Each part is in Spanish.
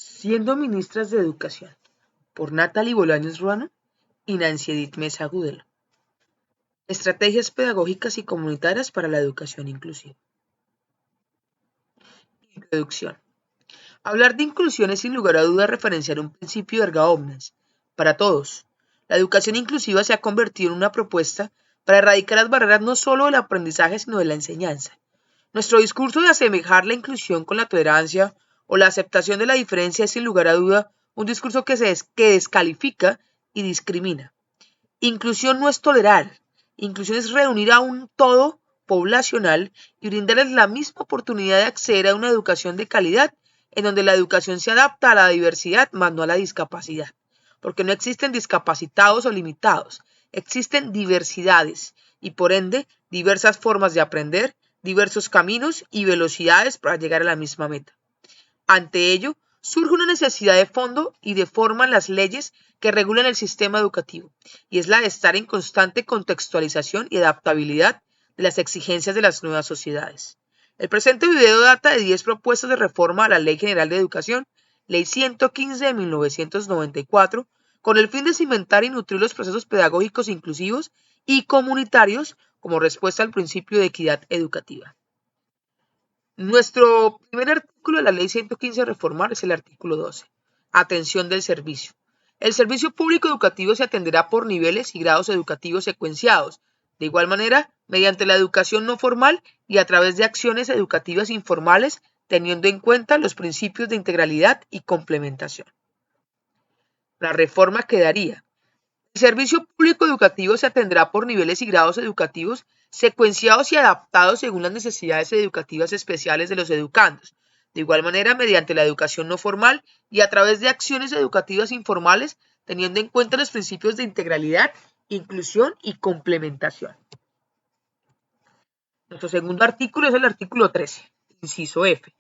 Siendo ministras de Educación, por Natalie Bolaños Ruano y Nancy Edith Mesa Agudelo. Estrategias pedagógicas y comunitarias para la educación inclusiva. Introducción. Hablar de inclusión es sin lugar a duda referenciar un principio erga omnes, para todos. La educación inclusiva se ha convertido en una propuesta para erradicar las barreras no solo del aprendizaje sino de la enseñanza. Nuestro discurso de asemejar la inclusión con la tolerancia o la aceptación de la diferencia es sin lugar a duda un discurso que descalifica y discrimina. Inclusión no es tolerar, inclusión es reunir a un todo poblacional y brindarles la misma oportunidad de acceder a una educación de calidad en donde la educación se adapta a la diversidad más no a la discapacidad, porque no existen discapacitados o limitados, existen diversidades y por ende diversas formas de aprender, diversos caminos y velocidades para llegar a la misma meta. Ante ello, surge una necesidad de fondo y de forma en las leyes que regulan el sistema educativo, y es la de estar en constante contextualización y adaptabilidad de las exigencias de las nuevas sociedades. El presente video data de 10 propuestas de reforma a la Ley General de Educación, Ley 115 de 1994, con el fin de cimentar y nutrir los procesos pedagógicos inclusivos y comunitarios como respuesta al principio de equidad educativa. Nuestro primer artículo de la Ley 115 a reformar es el artículo 12. Atención del servicio. El servicio público educativo se atenderá por niveles y grados educativos secuenciados, de igual manera, mediante la educación no formal y a través de acciones educativas informales, teniendo en cuenta los principios de integralidad y complementación. La reforma quedaría: el servicio público educativo se atenderá por niveles y grados educativos secuenciados y adaptados según las necesidades educativas especiales de los educandos. De igual manera, mediante la educación no formal y a través de acciones educativas informales, teniendo en cuenta los principios de integralidad, inclusión y complementación. Nuestro segundo artículo es el artículo 13, inciso F.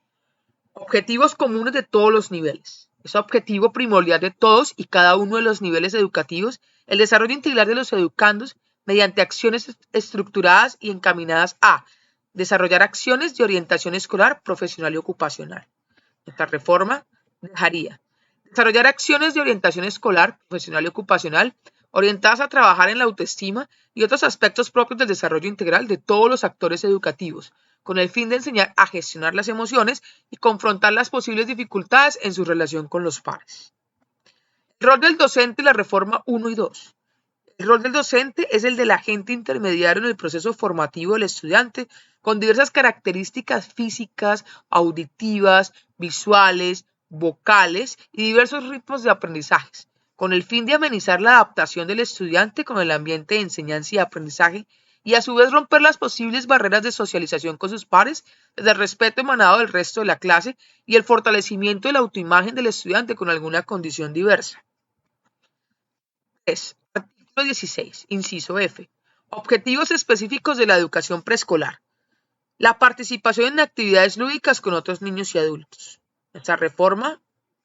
Objetivos comunes de todos los niveles. Es objetivo primordial de todos y cada uno de los niveles educativos el desarrollo integral de los educandos mediante acciones estructuradas y encaminadas a desarrollar acciones de orientación escolar, profesional y ocupacional. Esta reforma dejaría desarrollar acciones de orientación escolar, profesional y ocupacional orientadas a trabajar en la autoestima y otros aspectos propios del desarrollo integral de todos los actores educativos, con el fin de enseñar a gestionar las emociones y confrontar las posibles dificultades en su relación con los pares. El rol del docente en la reforma 1 y 2. El rol del docente es el del agente intermediario en el proceso formativo del estudiante, con diversas características físicas, auditivas, visuales, vocales y diversos ritmos de aprendizaje, con el fin de amenizar la adaptación del estudiante con el ambiente de enseñanza y aprendizaje y a su vez romper las posibles barreras de socialización con sus pares desde el respeto emanado del resto de la clase y el fortalecimiento de la autoimagen del estudiante con alguna condición diversa. 3. Artículo 16, inciso F. Objetivos específicos de la educación preescolar. La participación en actividades lúdicas con otros niños y adultos. Esta reforma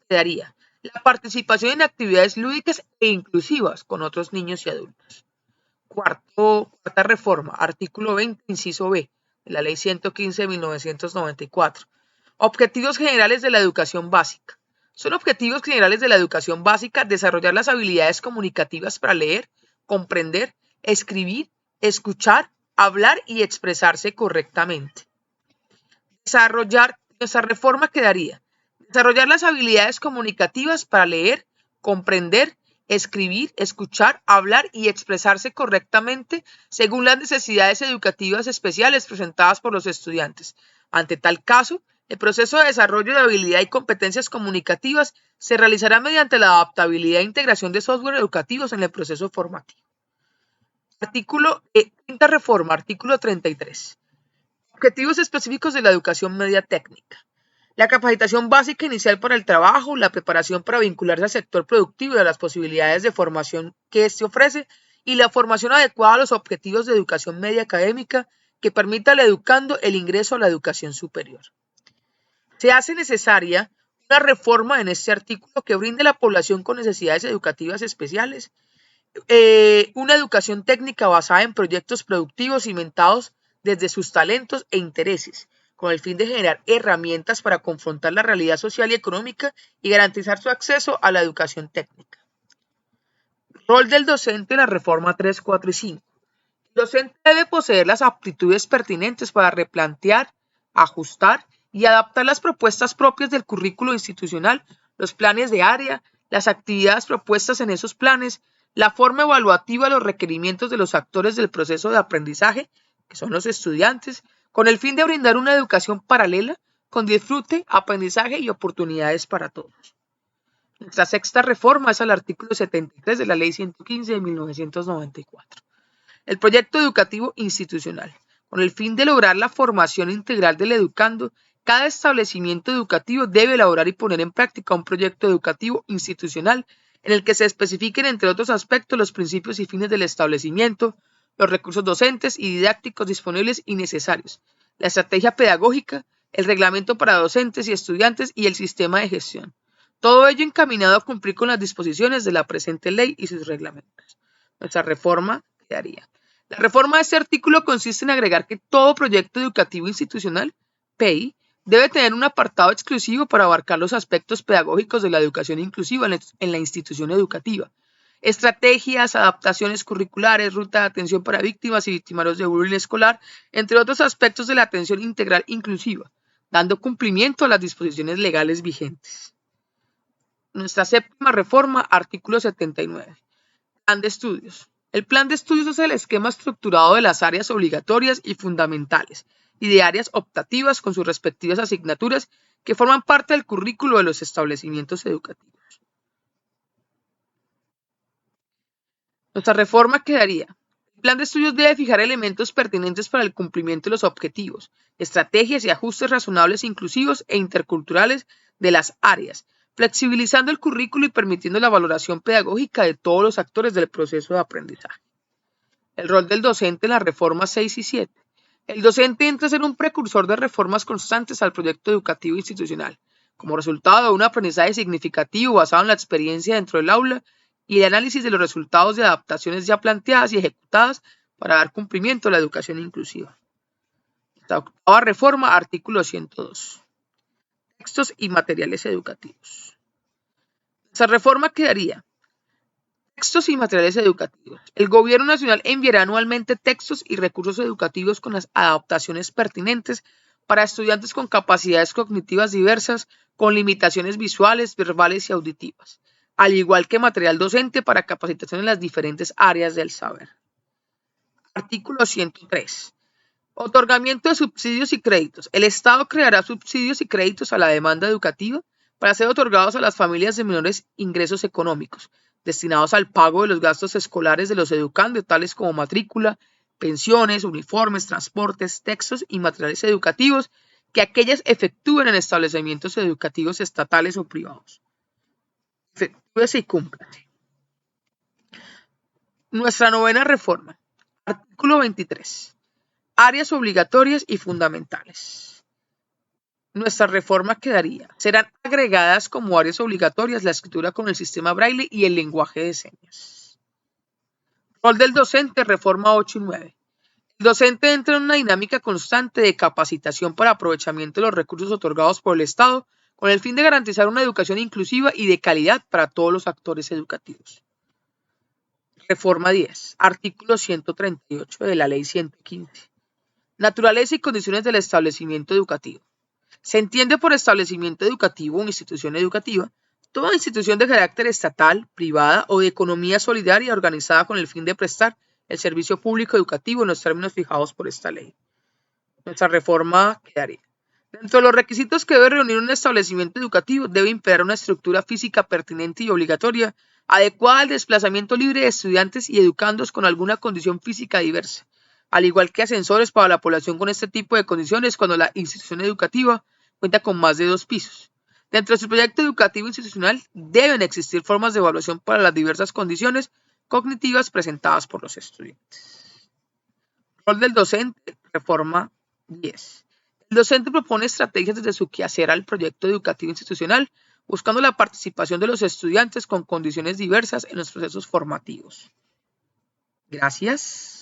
quedaría: la participación en actividades lúdicas e inclusivas con otros niños y adultos. Cuarta reforma, artículo 20, inciso B, de la Ley 115 de 1994. Objetivos generales de la educación básica. Son objetivos generales de la educación básica desarrollar las habilidades comunicativas para leer, comprender, escribir, escuchar, hablar y expresarse correctamente. Nuestra reforma quedaría: desarrollar las habilidades comunicativas para leer, comprender, escribir, escuchar, hablar y expresarse correctamente según las necesidades educativas especiales presentadas por los estudiantes. Ante tal caso, el proceso de desarrollo de habilidad y competencias comunicativas se realizará mediante la adaptabilidad e integración de software educativos en el proceso formativo. Quinta reforma, artículo 33. Objetivos específicos de la educación media técnica. La capacitación básica inicial para el trabajo, la preparación para vincularse al sector productivo y a las posibilidades de formación que éste ofrece y la formación adecuada a los objetivos de educación media académica que permita al educando el ingreso a la educación superior. Se hace necesaria una reforma en este artículo que brinde a la población con necesidades educativas especiales una educación técnica basada en proyectos productivos cimentados desde sus talentos e intereses, con el fin de generar herramientas para confrontar la realidad social y económica y garantizar su acceso a la educación técnica. Rol del docente en la reforma 3, 4 y 5. El docente debe poseer las aptitudes pertinentes para replantear, ajustar y adaptar las propuestas propias del currículo institucional, los planes de área, las actividades propuestas en esos planes, la forma evaluativa de los requerimientos de los actores del proceso de aprendizaje, que son los estudiantes, con el fin de brindar una educación paralela con disfrute, aprendizaje y oportunidades para todos. Nuestra sexta reforma es al artículo 73 de la Ley 115 de 1994. El proyecto educativo institucional. Con el fin de lograr la formación integral del educando, cada establecimiento educativo debe elaborar y poner en práctica un proyecto educativo institucional en el que se especifiquen, entre otros aspectos, los principios y fines del establecimiento, los recursos docentes y didácticos disponibles y necesarios, la estrategia pedagógica, el reglamento para docentes y estudiantes y el sistema de gestión. Todo ello encaminado a cumplir con las disposiciones de la presente ley y sus reglamentos. Nuestra reforma quedaría. La reforma de este artículo consiste en agregar que todo proyecto educativo institucional, PEI, debe tener un apartado exclusivo para abarcar los aspectos pedagógicos de la educación inclusiva en la institución educativa. Estrategias, adaptaciones curriculares, ruta de atención para víctimas y victimarios de bullying escolar, entre otros aspectos de la atención integral inclusiva, dando cumplimiento a las disposiciones legales vigentes. Nuestra séptima reforma, artículo 79. Plan de estudios. El plan de estudios es el esquema estructurado de las áreas obligatorias y fundamentales y de áreas optativas con sus respectivas asignaturas que forman parte del currículo de los establecimientos educativos. Nuestra reforma quedaría. El plan de estudios debe fijar elementos pertinentes para el cumplimiento de los objetivos, estrategias y ajustes razonables, inclusivos e interculturales de las áreas, flexibilizando el currículo y permitiendo la valoración pedagógica de todos los actores del proceso de aprendizaje. El rol del docente en las reformas 6 y 7. El docente entra a ser un precursor de reformas constantes al proyecto educativo institucional, como resultado de un aprendizaje significativo basado en la experiencia dentro del aula y el análisis de los resultados de adaptaciones ya planteadas y ejecutadas para dar cumplimiento a la educación inclusiva. La octava reforma, artículo 102. Textos y materiales educativos. Esta reforma quedaría. Textos y materiales educativos. El Gobierno Nacional enviará anualmente textos y recursos educativos con las adaptaciones pertinentes para estudiantes con capacidades cognitivas diversas, con limitaciones visuales, verbales y auditivas, al igual que material docente para capacitación en las diferentes áreas del saber. Artículo 103. Otorgamiento de subsidios y créditos. El Estado creará subsidios y créditos a la demanda educativa para ser otorgados a las familias de menores ingresos económicos, destinados al pago de los gastos escolares de los educandos, tales como matrícula, pensiones, uniformes, transportes, textos y materiales educativos, que aquellas efectúen en establecimientos educativos estatales o privados. Efectúese y cúmplase. Nuestra novena reforma. Artículo 23. Áreas obligatorias y fundamentales. Nuestra reforma quedaría. Serán agregadas como áreas obligatorias la escritura con el sistema braille y el lenguaje de señas. Rol del docente, reforma 8 y 9. El docente entra en una dinámica constante de capacitación para aprovechamiento de los recursos otorgados por el Estado con el fin de garantizar una educación inclusiva y de calidad para todos los actores educativos. Reforma 10. Artículo 138 de la Ley 115. Naturaleza y condiciones del establecimiento educativo. Se entiende por establecimiento educativo o institución educativa toda institución de carácter estatal, privada o de economía solidaria organizada con el fin de prestar el servicio público educativo en los términos fijados por esta ley. Nuestra reforma quedaría. Dentro de los requisitos que debe reunir un establecimiento educativo debe imperar una estructura física pertinente y obligatoria, adecuada al desplazamiento libre de estudiantes y educandos con alguna condición física diversa, al igual que ascensores para la población con este tipo de condiciones cuando la institución educativa cuenta con más de 2 pisos. Dentro de su proyecto educativo institucional deben existir formas de evaluación para las diversas condiciones cognitivas presentadas por los estudiantes. Rol del docente, reforma 10. El docente propone estrategias desde su quehacer al proyecto educativo institucional, buscando la participación de los estudiantes con condiciones diversas en los procesos formativos. Gracias.